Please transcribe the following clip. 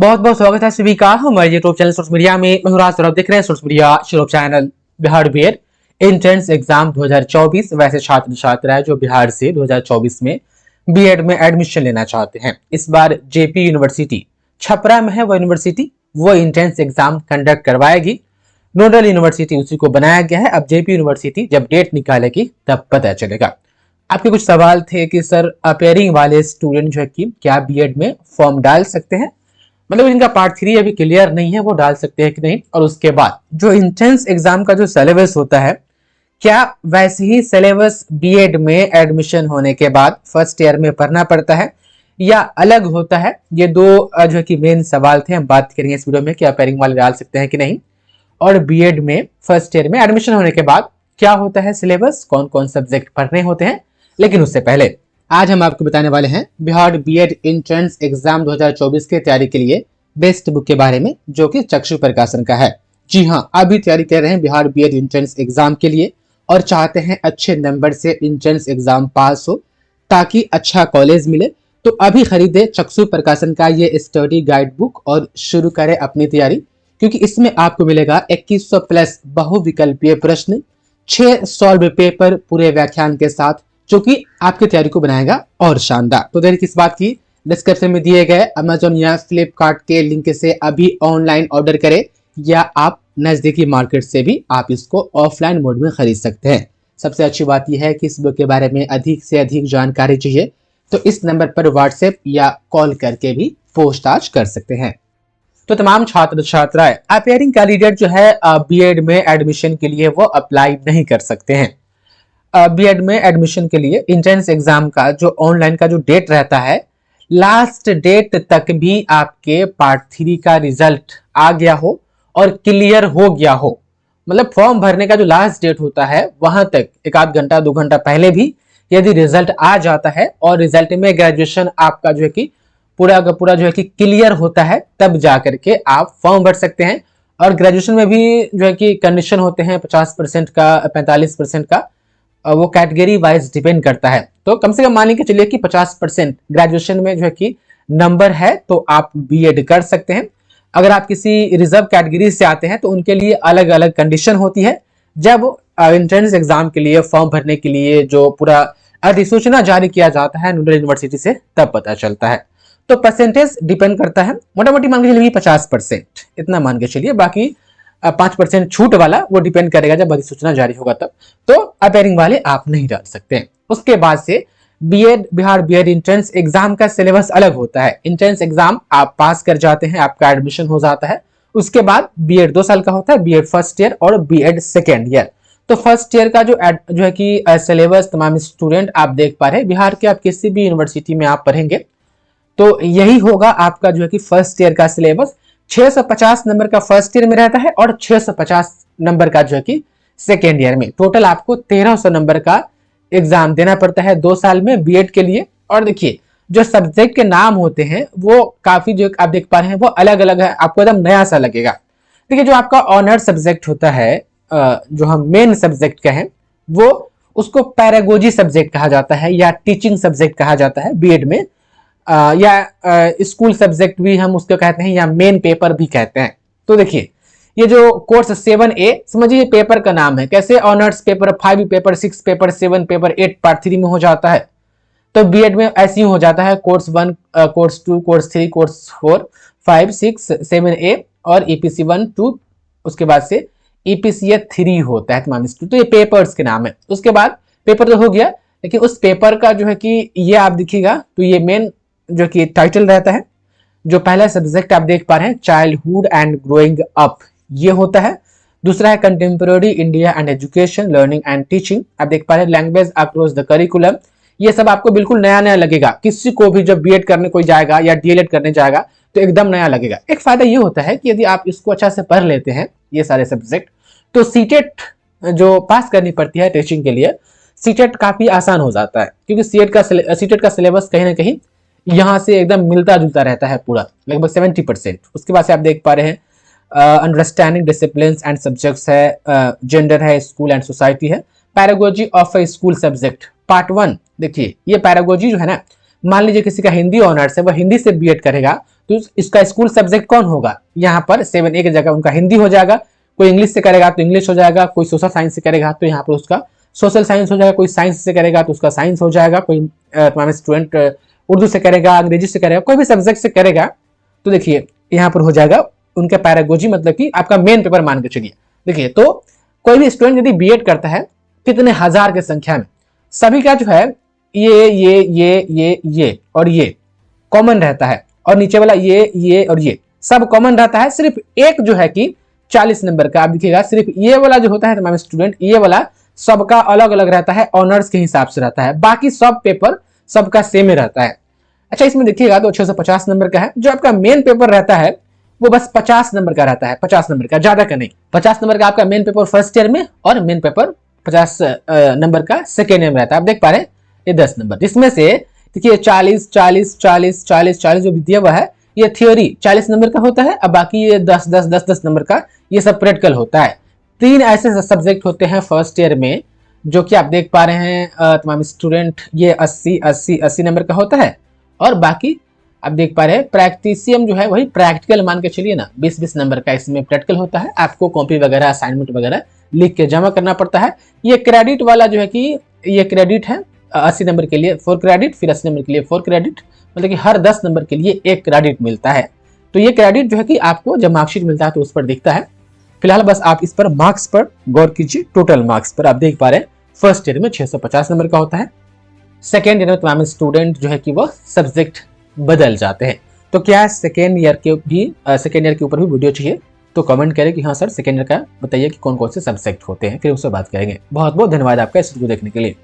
बहुत बहुत स्वागत है सभी का हमारे यूट्यूब चैनल सोर्स मीडिया में। मैं हूं राज और आप देख रहे हैं source media YouTube channel. Bihar BEd entrance exam 2024 वैसे छात्र छात्राएं जो बिहार से 2024 में बीएड में एडमिशन लेना चाहते हैं, इस बार जेपी यूनिवर्सिटी छपरा में है वो यूनिवर्सिटी, वो एंट्रेंस एग्जाम कंडक्ट करवाएगी। नोडल यूनिवर्सिटी उसी को बनाया गया है। अब जेपी यूनिवर्सिटी जब डेट निकालेगी तब पता चलेगा। आपके कुछ सवाल थे कि सर अपेयरिंग वाले स्टूडेंट जो है कि क्या बीएड में फॉर्म डाल सकते हैं, मतलब इनका पार्ट 3 अभी क्लियर नहीं है, वो डाल सकते हैं कि नहीं। और उसके बाद जो एंट्रेंस एग्जाम का जो सिलेबस होता है, क्या वैसे ही सिलेबस बीएड में एडमिशन होने के बाद फर्स्ट ईयर में पढ़ना पड़ता है या अलग होता है। ये दो जो है कि मेन सवाल थे, हम बात करेंगे इस वीडियो में कि अपेयरिंग वाले डाल सकते हैं कि नहीं, और बीएड में फर्स्ट ईयर में एडमिशन होने के बाद क्या होता है सिलेबस, कौन कौन सब्जेक्ट पढ़ने होते हैं। लेकिन उससे पहले आज हम आपको बताने वाले हैं बिहार बीएड एंट्रेंस एग्जाम 2024 की तैयारी के लिए बेस्ट बुक के बारे में, जो कि चक्षु प्रकाशन का है। जी हाँ, अभी तैयारी कर रहे हैं बिहार बीएड एंट्रेंस एग्जाम के लिए और चाहते हैं अच्छे नंबर से एंट्रेंस एग्जाम पास हो ताकि अच्छा कॉलेज मिले, तो अभी खरीदे चक्षु प्रकाशन का ये स्टडी गाइड बुक और शुरू करें अपनी तैयारी, क्योंकि इसमें आपको मिलेगा 2100 प्लस बहुविकल्पीय प्रश्न, 6 सॉल्व पेपर पूरे व्याख्यान के साथ, जो कि आपकी तैयारी को बनाएगा और शानदार। तो देर किस बात की, डिस्क्रिप्शन में दिए गए अमेजोन या फ्लिपकार्ट के लिंक से अभी ऑनलाइन ऑर्डर करें या आप नजदीकी मार्केट से भी आप इसको ऑफलाइन मोड में खरीद सकते हैं। सबसे अच्छी बात यह है कि इस बुक के बारे में अधिक से अधिक जानकारी चाहिए तो इस नंबर पर व्हाट्सएप या कॉल करके भी पूछताछ कर सकते हैं। तो तमाम छात्र छात्राएं अपेयरिंग कैंडिडेट जो है बीएड में एडमिशन के लिए वो अप्लाई नहीं कर सकते हैं। बीएड में एडमिशन के लिए एंट्रेंस एग्जाम का जो ऑनलाइन का जो डेट रहता है, लास्ट डेट तक भी आपके पार्ट 3 का रिजल्ट आ गया हो और क्लियर हो गया हो, मतलब फॉर्म भरने का जो लास्ट डेट होता है वहां तक एक आध घंटा 2 घंटा पहले भी यदि रिजल्ट आ जाता है और रिजल्ट में ग्रेजुएशन आपका जो है कि पूरा का पूरा जो है कि क्लियर होता है, तब जाकर के आप फॉर्म भर सकते हैं। और ग्रेजुएशन में भी जो है कि कंडीशन होते हैं 50% का, 45% का, वो कैटेगरी वाइज डिपेंड करता है। तो कम से कम मान के चलिए कि 50% ग्रेजुएशन में जो है कि नंबर है तो आप बीएड कर सकते हैं। अगर आप किसी रिजर्व कैटेगरी से आते हैं तो उनके लिए अलग अलग कंडीशन होती है। जब एंट्रेंस एग्जाम के लिए फॉर्म भरने के लिए जो पूरा अधिसूचना जारी किया जाता है नोडल यूनिवर्सिटी से, तब पता चलता है। तो परसेंटेज डिपेंड करता है, मोटा मोटी मान के चलिए 50%, इतना मान के चलिए। बाकी 5% छूट वाला वो डिपेंड करेगा जब अधिसूचना जारी होगा तब। तो अपेयरिंग वाले आप नहीं डाल सकते हैं। उसके बाद से BEd Bihar BEd entrance exam का सिलेबस अलग होता है। एंट्रेंस एग्जाम आप पास कर जाते हैं, आपका एडमिशन हो जाता है। उसके बाद बीएड 2 साल का होता है, बीएड फर्स्ट ईयर और बीएड सेकेंड ईयर। तो फर्स्ट ईयर का जो है कि सिलेबस तमाम स्टूडेंट आप देख पा रहे हैं, बिहार के आप किसी भी यूनिवर्सिटी में आप पढ़ेंगे तो यही होगा आपका जो है कि फर्स्ट ईयर का सिलेबस। 650 नंबर का फर्स्ट ईयर में रहता है और 650 नंबर का जो है कि सेकेंड ईयर में। टोटल आपको 1300 नंबर का एग्जाम देना पड़ता है 2 साल में बीएड के लिए। और देखिए जो सब्जेक्ट के नाम होते हैं वो काफी जो आप देख पा रहे हैं वो अलग अलग है, आपको एकदम नया सा लगेगा। देखिए जो आपका ऑनर सब्जेक्ट होता है, जो हम मेन सब्जेक्ट कहें, वो उसको पैरागोजी सब्जेक्ट कहा जाता है या टीचिंग सब्जेक्ट कहा जाता है बीएड में, या स्कूल सब्जेक्ट भी हम उसको कहते हैं या मेन पेपर भी कहते हैं। तो देखिए ये जो कोर्स 7A समझिए पेपर का नाम है, कैसे honours paper 5 paper 6 paper 7 paper 8 part 3 में हो जाता है, तो बीएड में ऐसे ही हो जाता है। Course 1, course 2, course 3, course 4, 5, 6, 7A और ईपीसी 1, 2, उसके बाद से ईपीसी 3 होता है तमाम। तो ये पेपर्स के नाम है। उसके बाद पेपर तो हो गया, लेकिन उस पेपर का जो है कि ये आप देखिएगा तो ये मेन जो कि टाइटल रहता है। जो पहला सब्जेक्ट आप देख पा रहे हैं चाइल्डहुड एंड ग्रोइंग अप, ये होता है। दूसरा है contemporary India and education learning and teaching, आप देख पा रहे हैं लैंग्वेज अक्रॉस द करिकुलम। ये सब आपको बिल्कुल नया नया लगेगा, किसी को भी जब बीएड करने कोई जाएगा या डीएलएड करने जाएगा तो एकदम नया लगेगा। एक फायदा ये होता है कि यदि आप इसको अच्छा से पढ़ लेते हैं ये सारे सब्जेक्ट, तो सीटेट जो पास करनी पड़ती है टीचिंग के लिए, सीटेट काफी आसान हो जाता है, क्योंकि सीटेट का सिलेबस कहीं ना कहीं यहाँ से एकदम मिलता जुलता रहता है पूरा, लगभग 70%। उसके बाद से आप देख पा रहे हैं अंडरस्टैंडिंग डिसिप्लिन एंड सब्जेक्ट्स है, जेंडर है, स्कूल एंड सोसाइटी है, pedagogy of a school subject part 1। देखिए ये पैरागोजी जो है ना, मान लीजिए किसी का हिंदी ऑनर्स है, वह हिंदी से बीएड करेगा तो इसका स्कूल सब्जेक्ट कौन होगा, यहाँ पर 7A की जगह उनका हिंदी हो जाएगा। कोई इंग्लिश से करेगा तो इंग्लिश हो जाएगा, कोई सोशल साइंस से करेगा तो यहाँ पर उसका सोशल साइंस हो जाएगा, कोई साइंस से करेगा तो उसका साइंस हो जाएगा, कोई तुम्हारे स्टूडेंट उर्दू से करेगा, अंग्रेजी से करेगा, कोई भी सब्जेक्ट से करेगा तो देखिए यहाँ पर हो जाएगा उनका पैरागोजी, मतलब कि आपका मेन पेपर मान के चलिए। देखिए तो कोई भी स्टूडेंट यदि बीएड करता है कितने हजार की संख्या में, सभी का जो है ये और ये कॉमन रहता है, और नीचे वाला ये और ये सब कॉमन रहता है। सिर्फ एक जो है कि 40 नंबर का, आप देखिएगा सिर्फ ये वाला जो होता है तमाम स्टूडेंट, ये वाला सबका अलग अलग रहता है, ऑनर्स के हिसाब से रहता है, बाकी सब पेपर सबका सेम ही रहता है। अच्छा इसमें देखिएगा तो 650 नंबर का है। जो आपका मेन पेपर रहता है वो बस 50 नंबर का रहता है, 50 नंबर का, ज्यादा का नहीं। 50 नंबर का आपका मेन पेपर फर्स्ट ईयर में, और मेन पेपर 50 नंबर का सेकेंड ईयर में रहता है। आप देख पा रहे हैं ये 10 नंबर, जिसमें से देखिए 40 40 40 40 40 जो दिया हुआ है ये थ्योरी 40 नंबर का होता है, अब बाकी ये 10 10 10 10 नंबर का ये सब प्रैक्टिकल होता है। 3 ऐसे सब्जेक्ट होते हैं फर्स्ट ईयर में, जो कि आप देख पा रहे हैं तमाम स्टूडेंट, ये 80 80 80 नंबर का होता है, और बाकी आप देख पा रहे हैं प्रैक्टिसियम जो है वही प्रैक्टिकल मान के चलिए ना, 20 20 नंबर का इसमें प्रैक्टिकल होता है। आपको कॉपी वगैरह असाइनमेंट वगैरह लिख के जमा करना पड़ता है। ये क्रेडिट वाला जो है कि ये क्रेडिट है 80 नंबर के लिए 4 क्रेडिट, फिर 80 नंबर के लिए 4 क्रेडिट, मतलब कि हर 10 नंबर के लिए 1 क्रेडिट मिलता है। तो ये क्रेडिट जो है कि आपको जब मार्कशीट मिलता है तो उस पर दिखता है। फिलहाल बस आप इस पर मार्क्स पर गौर कीजिए। टोटल मार्क्स पर आप देख पा रहे हैं फर्स्ट ईयर में 650 नंबर का होता है, सेकेंड ईयर में तमाम स्टूडेंट जो है कि वो सब्जेक्ट बदल जाते हैं। तो क्या सेकेंड ईयर के ऊपर भी वीडियो चाहिए तो कमेंट करें कि हाँ सर सेकेंड ईयर का बताइए कि कौन कौन से सब्जेक्ट होते हैं, फिर उससे बात करेंगे। बहुत बहुत धन्यवाद आपका इस वीडियो देखने के लिए।